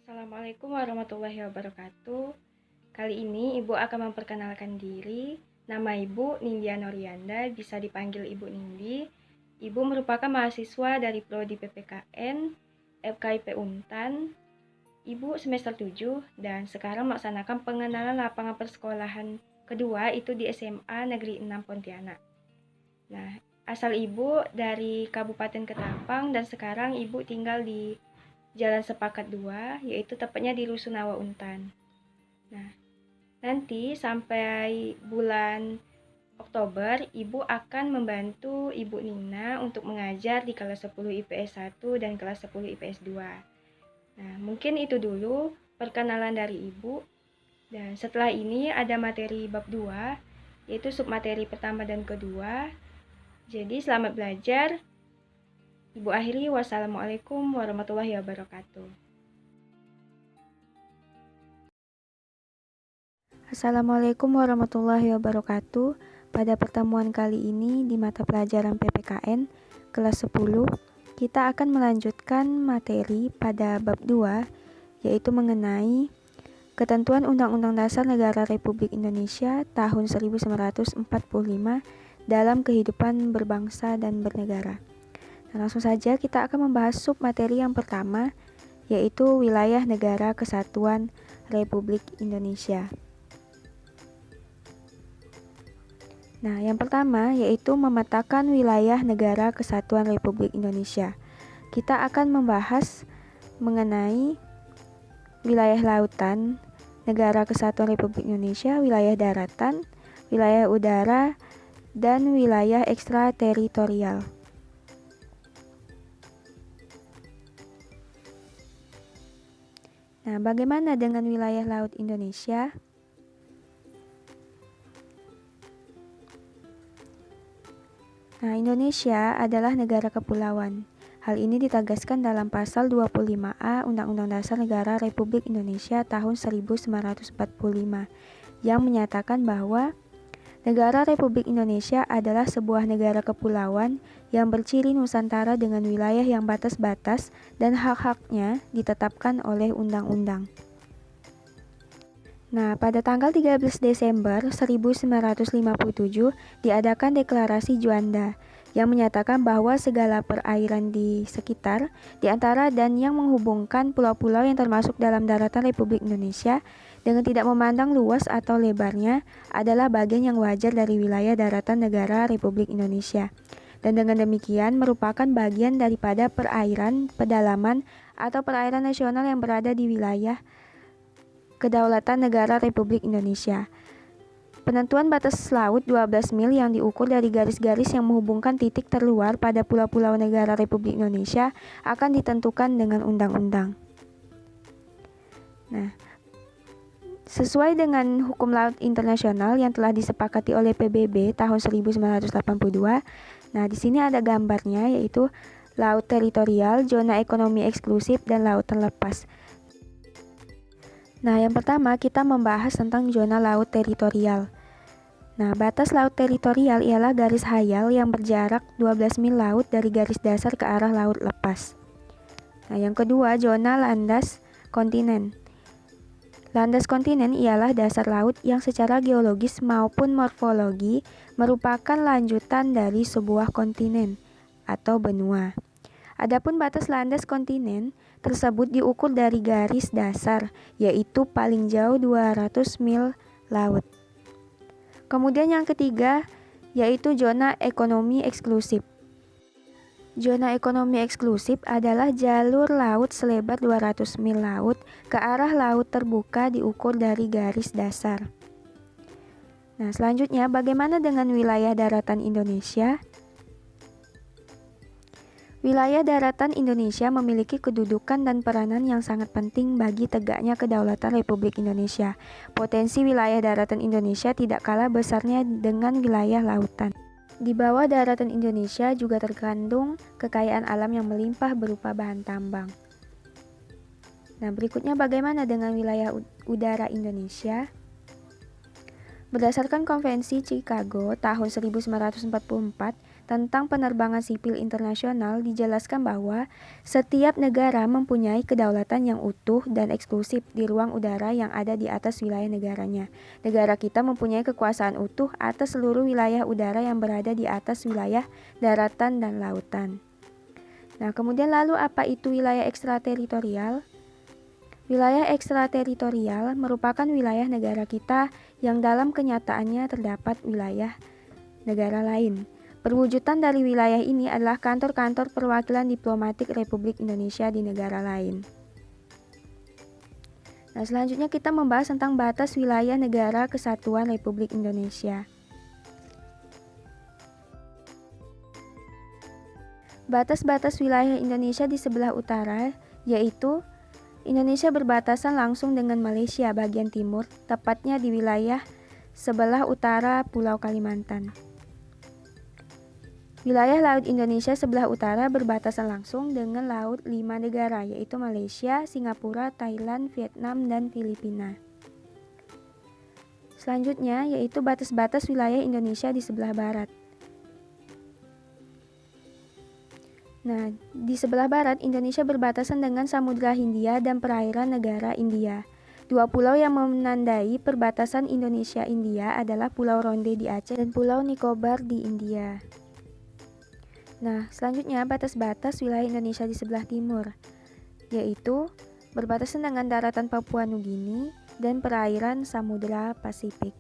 Assalamualaikum warahmatullahi wabarakatuh. Kali ini Ibu akan memperkenalkan diri. Nama Ibu Nindya Norianda, bisa dipanggil Ibu Nindi. Ibu merupakan mahasiswa dari Prodi PPKN, FKIP Untan. Ibu semester 7 dan sekarang melaksanakan pengenalan lapangan persekolahan kedua itu di SMA Negeri 6 Pontianak. Nah, asal Ibu dari Kabupaten Ketapang dan sekarang Ibu tinggal di Jalan Sepakat 2, yaitu tepatnya di Rusunawa Untan. Nah, nanti sampai bulan Oktober, Ibu akan membantu Ibu Nina untuk mengajar di kelas 10 IPS 1 dan kelas 10 IPS 2. Nah, mungkin itu dulu perkenalan dari Ibu. Dan setelah ini ada materi bab 2, yaitu submateri pertama dan kedua. Jadi selamat belajar. Ibu akhiri, wassalamualaikum warahmatullahi wabarakatuh. Assalamualaikum warahmatullahi wabarakatuh. Pada pertemuan kali ini di mata pelajaran PPKN kelas 10, kita akan melanjutkan materi pada bab 2, yaitu mengenai Ketentuan Undang-Undang Dasar Negara Republik Indonesia tahun 1945 dalam kehidupan berbangsa dan bernegara. Nah, langsung saja kita akan membahas submateri yang pertama, yaitu Wilayah Negara Kesatuan Republik Indonesia. Nah, yang pertama yaitu memetakan wilayah negara kesatuan Republik Indonesia. Kita akan membahas mengenai wilayah lautan, negara kesatuan Republik Indonesia, wilayah daratan, wilayah udara, dan wilayah ekstrateritorial. Nah, bagaimana dengan wilayah laut Indonesia? Nah, Indonesia adalah negara kepulauan. Hal ini ditegaskan dalam pasal 25A Undang-Undang Dasar Negara Republik Indonesia tahun 1945 yang menyatakan bahwa negara Republik Indonesia adalah sebuah negara kepulauan yang berciri Nusantara dengan wilayah yang batas-batas dan hak-haknya ditetapkan oleh undang-undang. Nah, pada tanggal 13 Desember 1957 diadakan Deklarasi Juanda yang menyatakan bahwa segala perairan di sekitar, di antara dan yang menghubungkan pulau-pulau yang termasuk dalam daratan Republik Indonesia dengan tidak memandang luas atau lebarnya adalah bagian yang wajar dari wilayah daratan negara Republik Indonesia. Dan dengan demikian merupakan bagian daripada perairan, pedalaman, atau perairan nasional yang berada di wilayah Kedaulatan Negara Republik Indonesia. Penentuan batas laut 12 mil yang diukur dari garis-garis yang menghubungkan titik terluar pada pulau-pulau negara Republik Indonesia akan ditentukan dengan undang-undang. Nah, sesuai dengan hukum laut internasional yang telah disepakati oleh PBB tahun 1982, nah di sini ada gambarnya, yaitu laut teritorial, zona ekonomi eksklusif, dan lautan lepas. Nah, yang pertama kita membahas tentang zona laut teritorial. Nah, batas laut teritorial ialah garis hayal yang berjarak 12 mil laut dari garis dasar ke arah laut lepas. Nah, yang kedua, zona landas kontinen. Landas kontinen ialah dasar laut yang secara geologis maupun morfologi merupakan lanjutan dari sebuah kontinen atau benua. Adapun batas landas kontinen tersebut diukur dari garis dasar, yaitu paling jauh 200 mil laut. Kemudian yang ketiga, yaitu zona ekonomi eksklusif. Zona ekonomi eksklusif adalah jalur laut selebar 200 mil laut ke arah laut terbuka diukur dari garis dasar. Nah, selanjutnya bagaimana dengan wilayah daratan Indonesia? Wilayah daratan Indonesia memiliki kedudukan dan peranan yang sangat penting bagi tegaknya kedaulatan Republik Indonesia. Potensi wilayah daratan Indonesia tidak kalah besarnya dengan wilayah lautan. Di bawah daratan Indonesia juga terkandung kekayaan alam yang melimpah berupa bahan tambang. Nah, berikutnya bagaimana dengan wilayah udara Indonesia? Berdasarkan Konvensi Chicago tahun 1944 tentang penerbangan sipil internasional dijelaskan bahwa setiap negara mempunyai kedaulatan yang utuh dan eksklusif di ruang udara yang ada di atas wilayah negaranya. Negara kita mempunyai kekuasaan utuh atas seluruh wilayah udara yang berada di atas wilayah daratan dan lautan. Nah, kemudian lalu apa itu wilayah ekstrateritorial? Wilayah ekstrateritorial merupakan wilayah negara kita yang dalam kenyataannya terdapat wilayah negara lain. Perwujudan dari wilayah ini adalah kantor-kantor perwakilan diplomatik Republik Indonesia di negara lain. Nah, selanjutnya kita membahas tentang batas wilayah negara kesatuan Republik Indonesia. Batas-batas wilayah Indonesia di sebelah utara yaitu Indonesia berbatasan langsung dengan Malaysia bagian timur, tepatnya di wilayah sebelah utara Pulau Kalimantan. Wilayah Laut Indonesia sebelah utara berbatasan langsung dengan laut 5 negara, yaitu Malaysia, Singapura, Thailand, Vietnam, dan Filipina. Selanjutnya yaitu batas-batas wilayah Indonesia di sebelah barat. Nah, di sebelah barat Indonesia berbatasan dengan Samudra Hindia dan perairan negara India. Dua pulau yang menandai perbatasan Indonesia-India adalah Pulau Ronde di Aceh dan Pulau Nicobar di India. Nah, selanjutnya batas-batas wilayah Indonesia di sebelah timur, yaitu berbatasan dengan daratan Papua Nugini dan perairan Samudra Pasifik.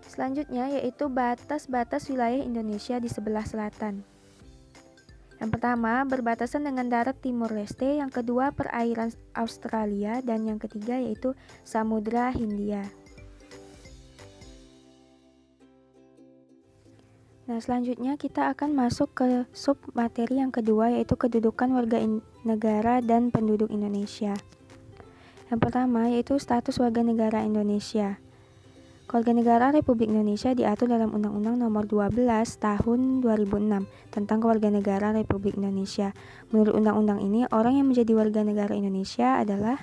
Selanjutnya yaitu batas-batas wilayah Indonesia di sebelah selatan. Yang pertama, berbatasan dengan darat Timor Leste, yang kedua perairan Australia, dan yang ketiga yaitu Samudra Hindia. Nah, selanjutnya kita akan masuk ke sub materi yang kedua, yaitu kedudukan warga negara dan penduduk Indonesia. Yang pertama yaitu status warga negara Indonesia. Kewarganegaraan Republik Indonesia diatur dalam Undang-Undang Nomor 12 Tahun 2006 tentang Kewarganegaraan Republik Indonesia. Menurut undang-undang ini, orang yang menjadi warga negara Indonesia adalah: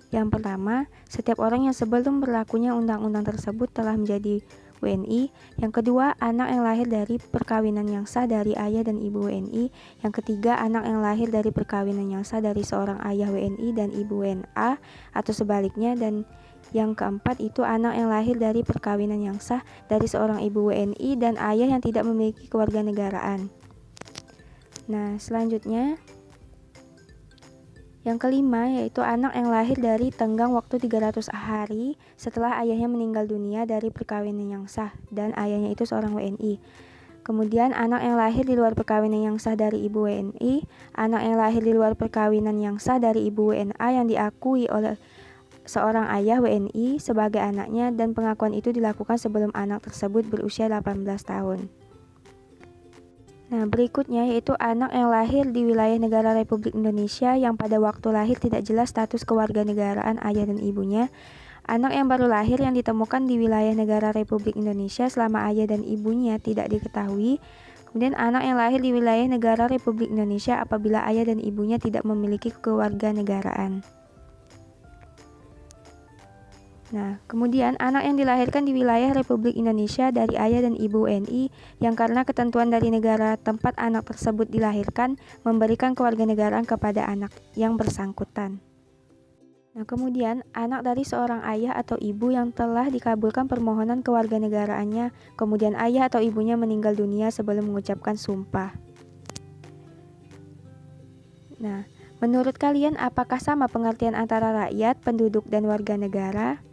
yang pertama, setiap orang yang sebelum berlakunya undang-undang tersebut telah menjadi WNI. Yang kedua, anak yang lahir dari perkawinan yang sah dari ayah dan ibu WNI. Yang ketiga, anak yang lahir dari perkawinan yang sah dari seorang ayah WNI dan ibu WNA atau sebaliknya. Dan yang keempat itu anak yang lahir dari perkawinan yang sah dari seorang ibu WNI dan ayah yang tidak memiliki kewarganegaraan. Nah, selanjutnya yang kelima yaitu anak yang lahir dari tenggang waktu 300 hari setelah ayahnya meninggal dunia dari perkawinan yang sah dan ayahnya itu seorang WNI. Kemudian anak yang lahir di luar perkawinan yang sah dari ibu WNI, anak yang lahir di luar perkawinan yang sah dari ibu WNA yang diakui oleh seorang ayah WNI sebagai anaknya, dan pengakuan itu dilakukan sebelum anak tersebut berusia 18 tahun. Nah, berikutnya yaitu anak yang lahir di wilayah negara Republik Indonesia yang pada waktu lahir tidak jelas status kewarganegaraan ayah dan ibunya. Anak yang baru lahir yang ditemukan di wilayah negara Republik Indonesia selama ayah dan ibunya tidak diketahui. Kemudian anak yang lahir di wilayah negara Republik Indonesia apabila ayah dan ibunya tidak memiliki kewarganegaraan. Nah, kemudian anak yang dilahirkan di wilayah Republik Indonesia dari ayah dan ibu WNI yang karena ketentuan dari negara tempat anak tersebut dilahirkan memberikan kewarganegaraan kepada anak yang bersangkutan. Nah, kemudian anak dari seorang ayah atau ibu yang telah dikabulkan permohonan kewarganegaraannya, kemudian ayah atau ibunya meninggal dunia sebelum mengucapkan sumpah. Nah, menurut kalian apakah sama pengertian antara rakyat, penduduk, dan warga negara?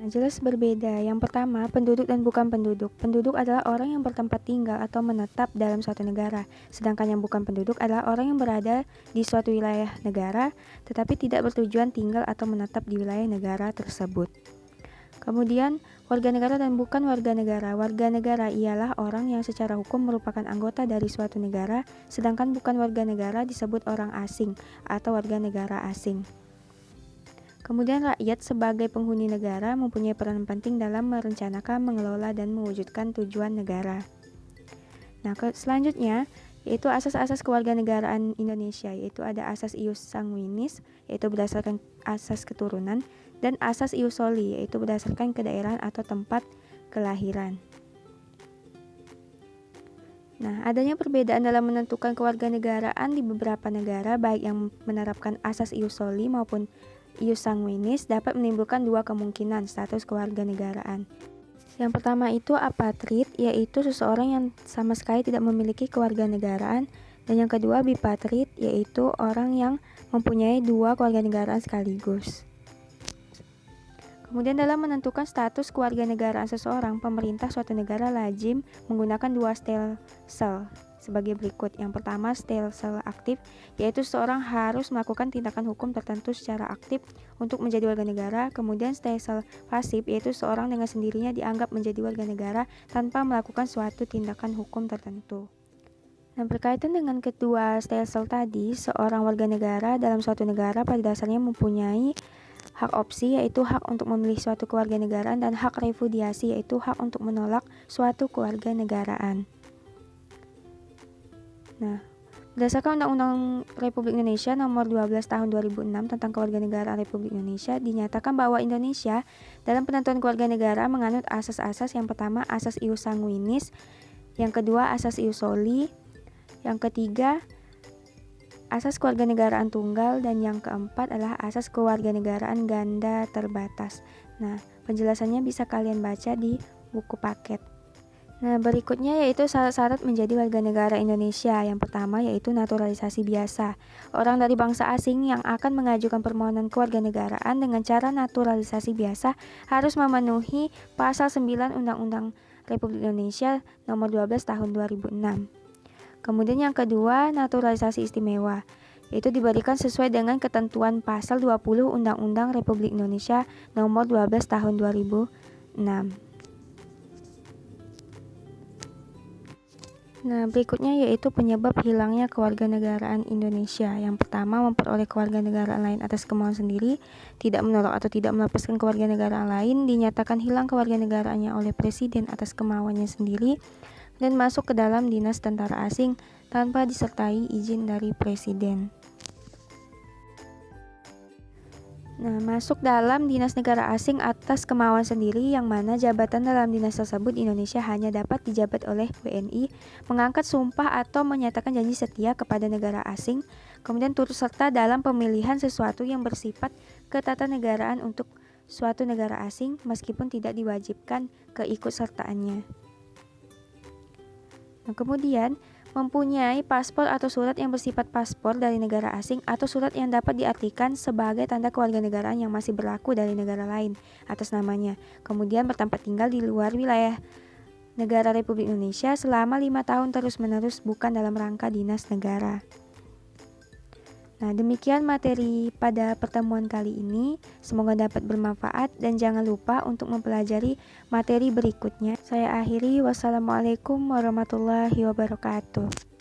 Nah, jelas berbeda. Yang pertama, penduduk dan bukan penduduk. Penduduk adalah orang yang bertempat tinggal atau menetap dalam suatu negara. Sedangkan yang bukan penduduk adalah orang yang berada di suatu wilayah negara, tetapi tidak bertujuan tinggal atau menetap di wilayah negara tersebut. Kemudian, warga negara dan bukan warga negara. Warga negara ialah orang yang secara hukum merupakan anggota dari suatu negara, sedangkan bukan warga negara disebut orang asing atau warga negara asing. Kemudian rakyat sebagai penghuni negara mempunyai peran penting dalam merencanakan, mengelola, dan mewujudkan tujuan negara. Nah, selanjutnya yaitu asas-asas kewarganegaraan Indonesia, yaitu ada asas ius sanguinis, yaitu berdasarkan asas keturunan, dan asas ius soli, yaitu berdasarkan kedaerahan atau tempat kelahiran. Nah, adanya perbedaan dalam menentukan kewarganegaraan di beberapa negara, baik yang menerapkan asas ius soli maupun ius sanguinis, dapat menimbulkan dua kemungkinan status kewarganegaraan. Yang pertama itu apatrid, yaitu seseorang yang sama sekali tidak memiliki kewarganegaraan, dan yang kedua bipatrid, yaitu orang yang mempunyai dua kewarganegaraan sekaligus. Kemudian dalam menentukan status kewarganegaraan seseorang, pemerintah suatu negara lazim menggunakan dua stelsel sebagai berikut. Yang pertama, stelsel aktif, yaitu seseorang harus melakukan tindakan hukum tertentu secara aktif untuk menjadi warga negara. Kemudian stelsel pasif, yaitu seseorang dengan sendirinya dianggap menjadi warga negara tanpa melakukan suatu tindakan hukum tertentu. Nah, berkaitan dengan kedua stelsel tadi, seorang warga negara dalam suatu negara pada dasarnya mempunyai hak opsi, yaitu hak untuk memilih suatu kewarganegaraan, dan hak repudiasi, yaitu hak untuk menolak suatu kewarganegaraan. Nah, berdasarkan Undang-Undang Republik Indonesia Nomor 12 Tahun 2006 tentang Kewarganegaraan Republik Indonesia, dinyatakan bahwa Indonesia dalam penentuan kewarganegaraan menganut asas-asas. Yang pertama, asas ius sanguinis, yang kedua, asas ius soli, yang ketiga, asas kewarganegaraan tunggal, dan yang keempat adalah asas kewarganegaraan ganda terbatas. Nah, penjelasannya bisa kalian baca di buku paket. Nah, berikutnya yaitu syarat-syarat menjadi warga negara Indonesia. Yang pertama yaitu naturalisasi biasa. Orang dari bangsa asing yang akan mengajukan permohonan kewarganegaraan dengan cara naturalisasi biasa harus memenuhi pasal 9 Undang-Undang Republik Indonesia Nomor 12 Tahun 2006. Kemudian yang kedua, naturalisasi istimewa, yaitu diberikan sesuai dengan ketentuan pasal 20 Undang-Undang Republik Indonesia Nomor 12 Tahun 2006. Nah, berikutnya yaitu penyebab hilangnya kewarganegaraan Indonesia. Yang pertama, memperoleh kewarganegaraan lain atas kemauan sendiri, tidak menolak atau tidak melepaskan kewarganegaraan lain, dinyatakan hilang kewarganegaraannya oleh presiden atas kemauannya sendiri, dan masuk ke dalam dinas tentara asing tanpa disertai izin dari presiden. Nah, masuk dalam dinas negara asing atas kemauan sendiri, yang mana jabatan dalam dinas tersebut di Indonesia hanya dapat dijabat oleh WNI, mengangkat sumpah atau menyatakan janji setia kepada negara asing, kemudian turut serta dalam pemilihan sesuatu yang bersifat ketatanegaraan untuk suatu negara asing meskipun tidak diwajibkan keikutsertaannya. Nah, kemudian mempunyai paspor atau surat yang bersifat paspor dari negara asing atau surat yang dapat diartikan sebagai tanda kewarganegaraan yang masih berlaku dari negara lain atas namanya. Kemudian bertempat tinggal di luar wilayah negara Republik Indonesia selama 5 tahun terus-menerus, bukan dalam rangka dinas negara. Nah, demikian materi pada pertemuan kali ini. Semoga dapat bermanfaat dan jangan lupa untuk mempelajari materi berikutnya. Saya akhiri. Wassalamualaikum warahmatullahi wabarakatuh.